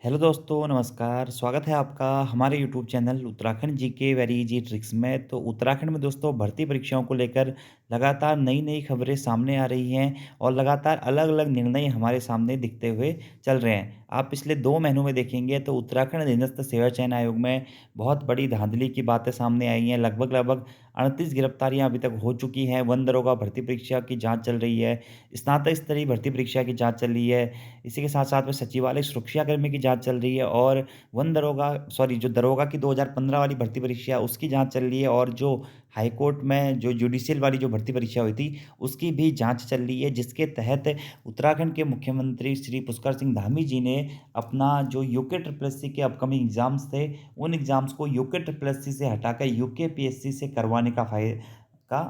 Hello दोस्तों, नमस्कार। स्वागत है आपका हमारे YouTube channel Uttarakhand GK very easy tricks में। तो उत्तराखंड में दोस्तों भर्ती परीक्षाओं को लेकर लगातार नई-नई खबरें सामने आ रही हैं और लगातार अलग-अलग निर्णय हमारे सामने दिखते हुए चल रहे हैं। आप पिछले 2 महीनों में देखेंगे तो उत्तराखंड अधीनस्थ सेवा चयन आयोग में बहुत बड़ी धांधली की बातें सामने आई हैं। लगभग-लगभग 38 गिरफ्तारियाँ अभी तक हो चुकी हैं। वन दरोगा भर्ती परीक्षा की जाँच चल रही है। स्नातक स्तरीय भर्ती परीक्षा की जाँच चल रही है। इसी के साथ-साथ में सचिवालय सुरक्षाकर्मी की जाँच चल रही है और वन दरोगा जो दरोगा की 2015 वाली भर्ती परीक्षा है, उसकी जाँच चल रही है और जो हाई कोर्ट में जो जुडिशियल वाली जो भर्ती परीक्षा हुई थी, उसकी भी जाँच चल रही है, जिसके तहत उत्तराखंड के मुख्यमंत्री श्री पुष्कर सिंह धामी जी ने अपना जो यूके ट्रिपल एससी के अपकमिंग एग्ज़ाम्स थे, उन एग्ज़ाम्स को यूके ट्रिपल एससी से हटाकर यूके पीएससी से करवाने का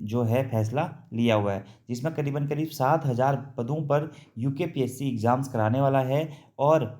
जो है फैसला लिया हुआ है। जिसमें करीब 7,000 पदों पर यूकेपीएससी एग्ज़ाम्स कराने वाला है और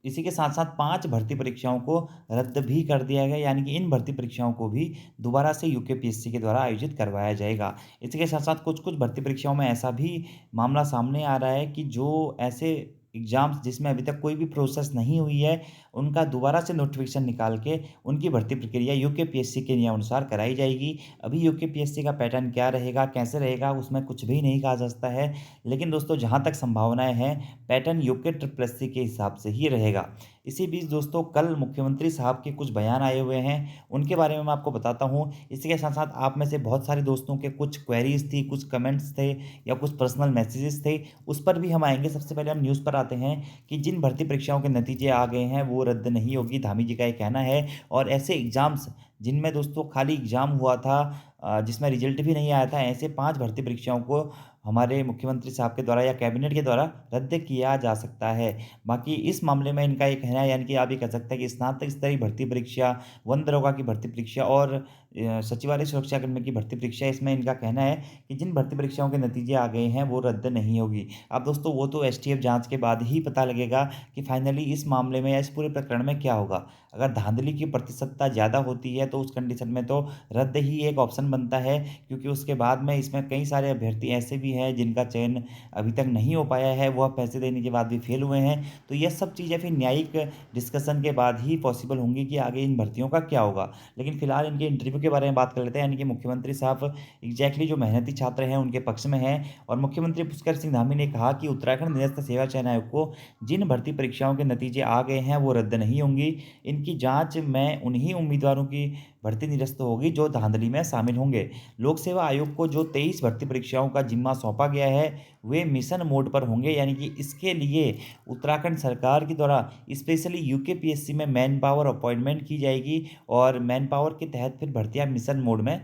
इसी के साथ-साथ 5 भर्ती परीक्षाओं को रद्द भी कर दिया गया, यानी कि इन भर्ती परीक्षाओं को भी दोबारा से यूकेपीएससी के द्वारा आयोजित करवाया जाएगा। इसी के साथ-साथ कुछ-कुछ भर्ती परीक्षाओं में ऐसा भी मामला सामने आ रहा है कि जो ऐसे एग्ज़ाम्स जिसमें अभी तक कोई भी प्रोसेस नहीं हुई है, उनका दोबारा से नोटिफ़िकेशन निकाल के उनकी भर्ती प्रक्रिया यूकेपीएससी के नियमानुसार कराई जाएगी। अभी यूकेपीएससी का पैटर्न क्या रहेगा, कैसे रहेगा, उसमें कुछ भी नहीं कहा जा सकता है। लेकिन दोस्तों जहाँ तक संभावनाएँ हैं, पैटर्न यूके ट्रिपल एससी के हिसाब से ही रहेगा। इसी बीच दोस्तों कल मुख्यमंत्री साहब के कुछ बयान आए हुए हैं, उनके बारे में मैं आपको बताता हूँ। इसी के साथ-साथ आप में से बहुत सारे दोस्तों के कुछ क्वेरीज़ थी, कुछ कमेंट्स थे या कुछ पर्सनल मैसेजेस थे, उस पर भी हम आएँगे। सबसे पहले हम न्यूज़ पर आते हैं कि जिन भर्ती परीक्षाओं के नतीजे आ गए हैं, वो रद्द नहीं होगी, धामी जी का ये कहना है। और ऐसे एग्ज़ाम्स जिनमें दोस्तों खाली एग्ज़ाम हुआ था जिसमें रिज़ल्ट भी नहीं आया था, ऐसे 5 भर्ती परीक्षाओं को हमारे मुख्यमंत्री साहब के द्वारा या कैबिनेट के द्वारा रद्द किया जा सकता है। बाकी इस मामले में इनका ये कहना है, यानी कि आप ये कह सकते हैं कि स्नातक स्तरीय भर्ती परीक्षा, वन दरोगा की भर्ती परीक्षा और सचिवालय सुरक्षाकर्मी की भर्ती परीक्षा, इसमें इनका कहना है कि जिन भर्ती परीक्षाओं के नतीजे आ गए हैं, वो रद्द नहीं होगी। अब दोस्तों वो तो एसटीएफ जाँच के बाद ही पता लगेगा कि फाइनली इस मामले में या इस पूरे प्रकरण में क्या होगा। अगर धाँधली की प्रतिशतता ज़्यादा होती है, तो उस कंडीशन में तो रद्द ही एक ऑप्शन बनता है, क्योंकि उसके बाद में इसमें कई सारे अभ्यर्थी ऐसे भी हैं जिनका चयन अभी तक नहीं हो पाया है, वो अब पैसे देने के बाद भी फेल हुए हैं। तो ये सब चीज़ें फिर न्यायिक डिस्कशन के बाद ही पॉसिबल होंगी कि आगे इन भर्तियों का क्या होगा। लेकिन फिलहाल इनके इंटरव्यू के बारे में बात कर लेते हैं, यानी कि मुख्यमंत्री साहब एग्ज़ैक्टली जो मेहनती छात्र हैं उनके पक्ष में हैं और मुख्यमंत्री पुष्कर सिंह धामी ने कहा कि उत्तराखंड निरस्त सेवा चयन आयोग को जिन भर्ती परीक्षाओं के नतीजे आ गए हैं, वो रद्द नहीं होंगी। इनकी जाँच में उन्हीं उम्मीदवारों की भर्ती निरस्त होगी जो धाँधली में शामिल होंगे। लोक सेवा आयोग को जो 23 भर्ती परीक्षाओं का जिम्मा सौंपा गया है, वे मिशन मोड पर होंगे, यानी कि इसके लिए उत्तराखंड सरकार के द्वारा स्पेशली यूकेपीएससी में मैन पावर अपॉइंटमेंट की जाएगी और मैन पावर के तहत फिर भर्तियाँ मिशन मोड में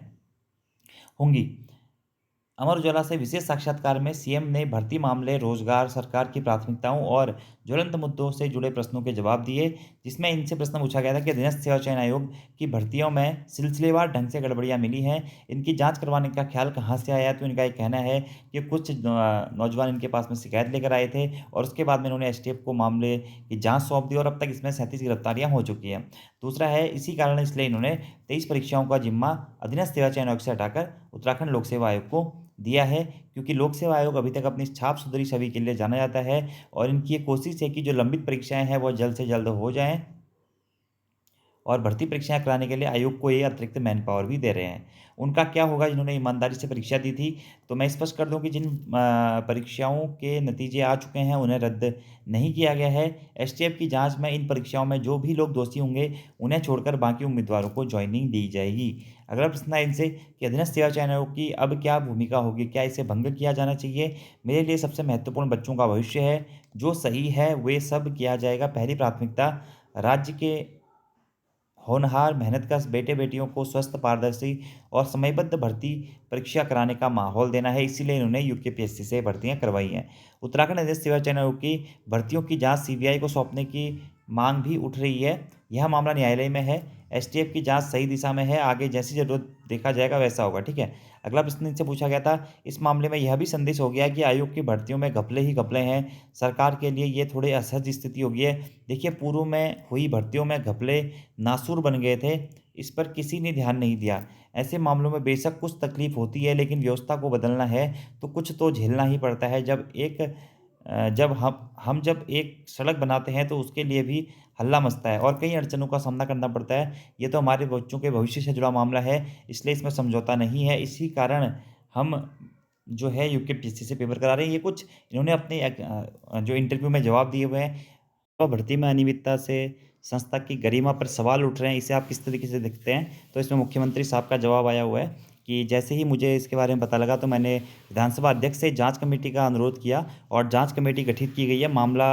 होंगी। अमर उजाला से विशेष साक्षात्कार में सीएम ने भर्ती मामले, रोजगार, सरकार की प्राथमिकताओं और ज्वलंत मुद्दों से जुड़े प्रश्नों के जवाब दिए, जिसमें इनसे प्रश्न पूछा गया था कि अधीनस्थ सेवा चयन आयोग की भर्तियों में सिलसिलेवार ढंग से गड़बड़ियां मिली हैं, इनकी जांच करवाने का ख्याल कहां से आया। तो इनका ये कहना है कि कुछ नौजवान इनके पास में शिकायत लेकर आए थे और उसके बाद में इन्होंने एसटीएफ को मामले की जाँच सौंप दी और अब तक इसमें 37 गिरफ्तारियाँ हो चुकी हैं। दूसरा है, इसी कारण इसलिए इन्होंने 23 परीक्षाओं का जिम्मा अधीनस्थ सेवा चयन आयोग से हटाकर उत्तराखंड लोक सेवा आयोग को दिया है, क्योंकि लोक सेवा आयोग अभी तक अपनी छाप सुथरी छवि के लिए जाना जाता है और इनकी ये कोशिश है कि जो लंबित परीक्षाएँ हैं, वो जल्द से जल्द हो जाएँ और भर्ती परीक्षाएँ कराने के लिए आयोग को ये अतिरिक्त मैन पावर भी दे रहे हैं। उनका क्या होगा जिन्होंने ईमानदारी से परीक्षा दी थी? तो मैं स्पष्ट कर दूँ कि जिन परीक्षाओं के नतीजे आ चुके हैं, उन्हें रद्द नहीं किया गया है। एसटीएफ की जाँच में इन परीक्षाओं में जो भी लोग दोषी होंगे, उन्हें छोड़कर बाकी उम्मीदवारों को जॉइनिंग दी जाएगी। अगला प्रश्न है इनसे कि अधीनस्थ सेवा चयन आयोग की अब क्या भूमिका होगी? क्या इसे भंग किया जाना चाहिए? मेरे लिए सबसे महत्वपूर्ण बच्चों का भविष्य है। जो सही है, वे सब किया जाएगा। पहली प्राथमिकता राज्य के होनहार मेहनतकश बेटे-बेटियों को स्वस्थ, पारदर्शी और समयबद्ध भर्ती परीक्षा कराने का माहौल देना है, इसीलिए इन्होंने यूकेपीएससी से भर्तियाँ करवाई हैं। उत्तराखंड अधीनस्थ सेवा चयन आयोग की भर्तियों की जाँच सीबीआई को सौंपने की माँग भी उठ रही है। यह मामला न्यायालय में है। एसटीएफ की जाँच सही दिशा में है, आगे जैसी ज़रूरत देखा जाएगा वैसा होगा, ठीक है? अगला प्रश्न इनसे पूछा गया था, इस मामले में यह भी संदेश हो गया कि आयोग की भर्तियों में घपले ही घपले हैं, सरकार के लिए ये थोड़े असहज स्थिति हो गई है। देखिए, पूर्व में हुई भर्तियों में घपले नासूर बन गए थे, इस पर किसी ने ध्यान नहीं दिया। ऐसे मामलों में बेशक कुछ तकलीफ होती है, लेकिन व्यवस्था को बदलना है तो कुछ तो झेलना ही पड़ता है। जब एक जब हम जब एक सड़क बनाते हैं तो उसके लिए भी हल्ला मचता है और कई अड़चनों का सामना करना पड़ता है। ये तो हमारे बच्चों के भविष्य से जुड़ा मामला है, इसलिए इसमें समझौता नहीं है। इसी कारण हम जो है यूकेपीएससी से पेपर करा रहे हैं। ये कुछ इन्होंने अपने जो इंटरव्यू में जवाब दिए हुए हैं। तो भर्ती में अनियमितता से संस्था की गरिमा पर सवाल उठ रहे हैं, इसे आप किस तरीके से देखते हैं? तो इसमें मुख्यमंत्री साहब का जवाब आया हुआ है कि जैसे ही मुझे इसके बारे में पता लगा तो मैंने विधानसभा अध्यक्ष से जाँच कमेटी का अनुरोध किया और जाँच कमेटी गठित की गई है। मामला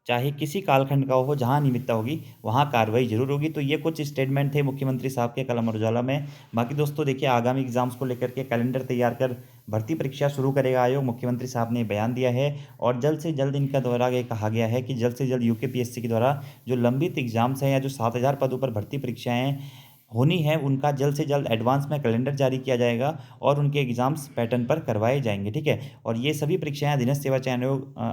चाहे किसी कालखंड का हो, जहाँ अनियमितता होगी, वहाँ कार्रवाई ज़रूर होगी। तो ये कुछ स्टेटमेंट थे मुख्यमंत्री साहब के कलम और उजाला में। बाकी दोस्तों देखिए, आगामी एग्ज़ाम्स को लेकर के कैलेंडर तैयार कर भर्ती परीक्षा शुरू करेगा आयोग। मुख्यमंत्री साहब ने बयान दिया है और जल्द से जल्द इनका द्वारा ये कहा गया है कि जल्द से जल्द यूकेपीएससी के द्वारा जो लंबित एग्ज़ाम्स हैं या जो 7000 पदों पर भर्ती परीक्षाएँ होनी है, उनका जल्द से जल्द एडवांस में कैलेंडर जारी किया जाएगा और उनके एग्ज़ाम्स पैटर्न पर करवाए जाएँगे, ठीक है? और ये सभी परीक्षाएँ अधीनस्थ सेवा चयन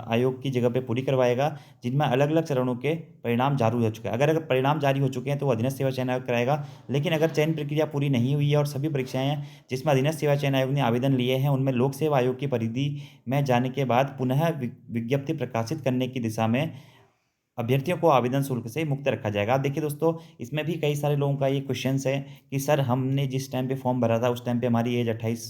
आयोग की जगह पे पूरी करवाएगा, जिनमें अलग-अलग चरणों के परिणाम जारी हो चुके हैं। अगर परिणाम जारी हो चुके हैं, तो वो अधीनस्थ सेवा चयन आयोग कराएगा, लेकिन अगर चयन प्रक्रिया पूरी नहीं हुई है और सभी परीक्षाएँ जिसमें अधीनस्थ सेवा चयन आयोग ने आवेदन लिए हैं, उनमें लोक सेवा आयोग की परिधि में जाने के बाद पुनः विज्ञप्ति प्रकाशित करने की दिशा में अभ्यर्थियों को आवेदन शुल्क से मुक्त रखा जाएगा। अब देखिए दोस्तों, इसमें भी कई सारे लोगों का ये क्वेश्चन्स है कि सर हमने जिस टाइम पे फॉर्म भरा था, उस टाइम पे हमारी एज 28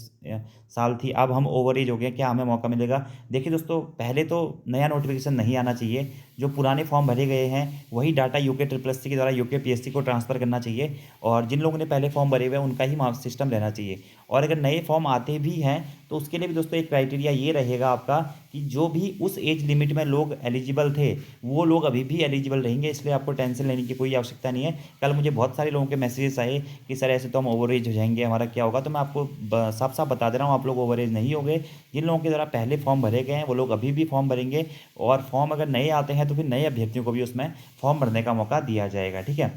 साल थी, अब हम ओवर एज हो गए, क्या हमें मौका मिलेगा? देखिए दोस्तों, पहले तो नया नोटिफ़िकेशन नहीं आना चाहिए। जो पुराने फॉर्म भरे गए हैं, वही डाटा यूके के द्वारा यूकेपीएससी को ट्रांसफ़र करना चाहिए और जिन लोगों ने पहले फॉर्म भरे हुए हैं, उनका ही सिस्टम रहना चाहिए। और अगर नए फॉर्म आते भी हैं, तो उसके लिए भी दोस्तों एक क्राइटेरिया ये रहेगा आपका कि जो भी उस एज लिमिट में लोग एलिजिबल थे, वो लोग अभी भी एलिजिबल रहेंगे, इसलिए आपको टेंशन लेने की कोई आवश्यकता नहीं है। कल मुझे बहुत सारे लोगों के मैसेजेस आए कि सर ऐसे तो हम ओवर एज हो जाएँगे, हमारा क्या होगा? तो मैं आपको साफ-साफ बता दे रहा हूँ, आप लोग ओवर एज नहीं होंगे। जिन लोगों के द्वारा पहले फॉर्म भरे गए हैं, वो लोग अभी भी फॉर्म भरेंगे और फॉर्म अगर नए आते हैं, तो फिर नए अभ्यर्थियों को भी उसमें फॉर्म भरने का मौका दिया जाएगा, ठीक है?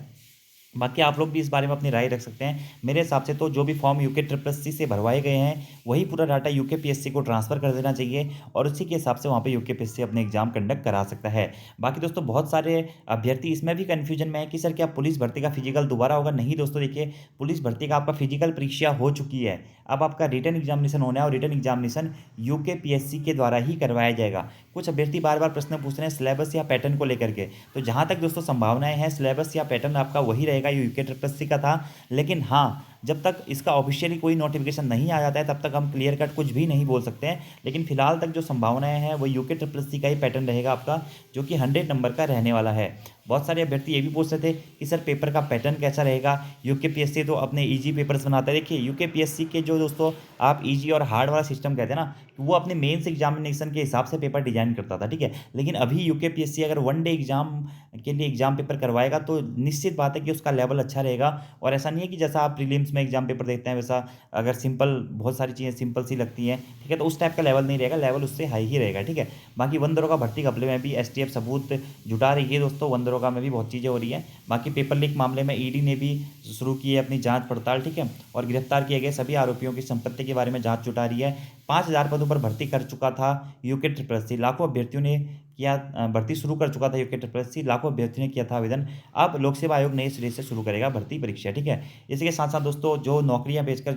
बाकी आप लोग भी इस बारे में अपनी राय रख सकते हैं। मेरे हिसाब से तो जो भी फॉर्म यूके से भरवाए गए हैं, वही पूरा डाटा यूकेपीएससी को ट्रांसफ़र कर देना चाहिए और उसी के हिसाब से वहाँ पे यूकेपीएससी अपने एग्ज़ाम कंडक्ट करा सकता है। बाकी दोस्तों, बहुत सारे अभ्यर्थी इसमें भी कन्फ्यूजन में है कि सर क्या पुलिस भर्ती का फिजिकल दोबारा होगा? नहीं दोस्तों, देखिए, पुलिस भर्ती का आपका फिजिकल परीक्षा हो चुकी है। अब आपका रिटन एग्ज़ामिनेशन होना है और रिटन एग्ज़ामिनेशन यूकेपीएससी के द्वारा ही करवाया जाएगा। कुछ अभ्यर्थी बार-बार प्रश्न पूछ रहे हैं सिलेबस या पैटर्न को लेकर के। तो जहाँ तक दोस्तों संभावनाएँ हैं, सिलेबस या पैटर्न आपका वही रहेगा, ये यूके का था। लेकिन हाँ, जब तक इसका ऑफ़िशियली कोई नोटिफ़िकेशन नहीं आ जाता है, तब तक हम क्लियर कट कुछ भी नहीं बोल सकते हैं। लेकिन फ़िलहाल तक जो संभावनाएँ हैं, वो यूके का ही पैटर्न रहेगा आपका, जो कि 100 नंबर का रहने वाला है। बहुत सारे अभ्यर्थी ये भी पूछ रहे थे कि सर पेपर का पैटर्न कैसा रहेगा? यूकेपीएससी तो अपने ईजी पेपर्स बनाता है। देखिए, यूकेपीएससी के जो दोस्तों आप ईजी और हार्ड वाला सिस्टम कहते हैं ना, वो अपने मेंस एग्जामिनेशन के हिसाब से पेपर डिज़ाइन करता था, ठीक है? लेकिन अभी यूकेपीएससी अगर वन डे एग्ज़ाम के लिए एग्ज़ाम पेपर करवाएगा, तो निश्चित बात है कि उसका लेवल अच्छा रहेगा और ऐसा नहीं है कि जैसा आप प्रीलिम्स में एग्ज़ाम पेपर देखते हैं, वैसा अगर सिंपल बहुत सारी चीज़ें सिंपल सी लगती हैं, ठीक है? तो उस टाइप का लेवल नहीं रहेगा, लेवल उससे हाई ही रहेगा, ठीक है? बाकी वन दरोगा भर्ती घपले में भी एसटीएफ सबूत जुटा रही है दोस्तों, वन दरोगा में भी बहुत चीज़ें हो रही हैं। बाकी पेपर लीक मामले में ईडी ने भी शुरू की है अपनी जाँच पड़ताल, ठीक है? और गिरफ्तार किए गए सभी आरोपियों की संपत्ति के बारे में जाँच जुटा रही है। 5000 पदों पर भर्ती कर चुका था यूके लाखों अभ्यर्थियों ने किया भर्ती शुरू कर चुका था यूके लाखों अभ्यर्थियों ने किया था आवेदन। अब लोक सेवा आयोग नए सिरे से शुरू करेगा भर्ती परीक्षा, ठीक है? इसी के साथ-साथ दोस्तों, जो नौकरियाँ बेचकर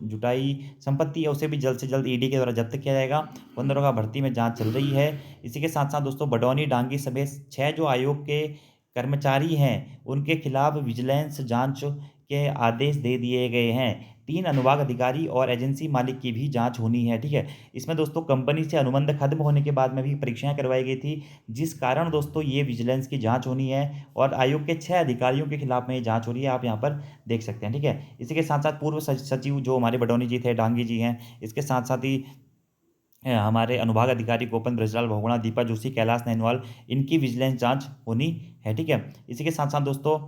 जुटाई संपत्ति है, उसे भी जल्द से जल्द ईडी के द्वारा जब्त किया जाएगा। वन दरोगा भर्ती में जाँच चल रही है। इसी के साथ-साथ दोस्तों, बडौनी, डांगी समेत 6 जो आयोग के कर्मचारी हैं, उनके खिलाफ विजिलेंस जाँच के आदेश दे दिए गए हैं। 3 अनुभाग अधिकारी और एजेंसी मालिक की भी जाँच होनी है, ठीक है? इसमें दोस्तों कंपनी से अनुबंध खत्म होने के बाद में भी परीक्षाएँ करवाई गई थी, जिस कारण दोस्तों ये विजिलेंस की जाँच होनी है और आयोग के 6 अधिकारियों के खिलाफ में ये जाँच हो रही है, आप यहाँ पर देख सकते हैं, ठीक है? इसी के साथ-साथ पूर्व सचिव जो हमारे बडौनी जी थे, डांगी जी हैं, इसके साथ-साथ ही हमारे अनुभाग अधिकारी गोपन ब्रजलाल बहुगुणा, दीपा जोशी, कैलाश नैनवाल, इनकी विजिलेंस जाँच होनी है, ठीक है? इसी के साथ-साथ दोस्तों,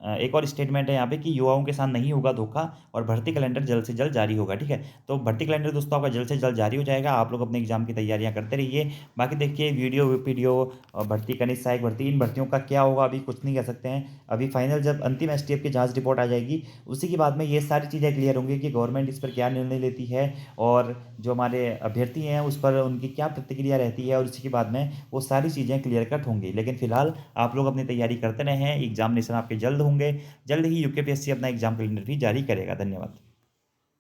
एक और स्टेटमेंट है यहाँ पे कि युवाओं के साथ नहीं होगा धोखा और भर्ती कैलेंडर जल्द से जल्द जारी होगा, ठीक है? तो भर्ती कैलेंडर दोस्तों आपका जल्द से जल्द जारी हो जाएगा। आप लोग अपने एग्ज़ाम की तैयारियाँ करते रहिए। बाकी देखिए, वीडियो भर्ती, कनिष्ठ सहायक भर्ती, इन भर्तियों का क्या होगा अभी कुछ नहीं कह सकते हैं। अभी फाइनल जब अंतिम एसटीएफ की जाँच रिपोर्ट आ जाएगी, उसी के बाद में ये सारी चीज़ें क्लियर होंगी कि गवर्नमेंट इस पर क्या निर्णय लेती है और जो हमारे अभ्यर्थी हैं, उस पर उनकी क्या प्रतिक्रिया रहती है और उसी के बाद में वो सारी चीज़ें क्लियर कट होंगी। लेकिन फिलहाल आप लोग अपनी तैयारी करते रहें, एग्ज़ामिनेशन आपके जल्द होंगे। जल्द ही यूकेपीएससी अपना एग्ज़ाम कैलेंडर भी जारी करेगा। धन्यवाद।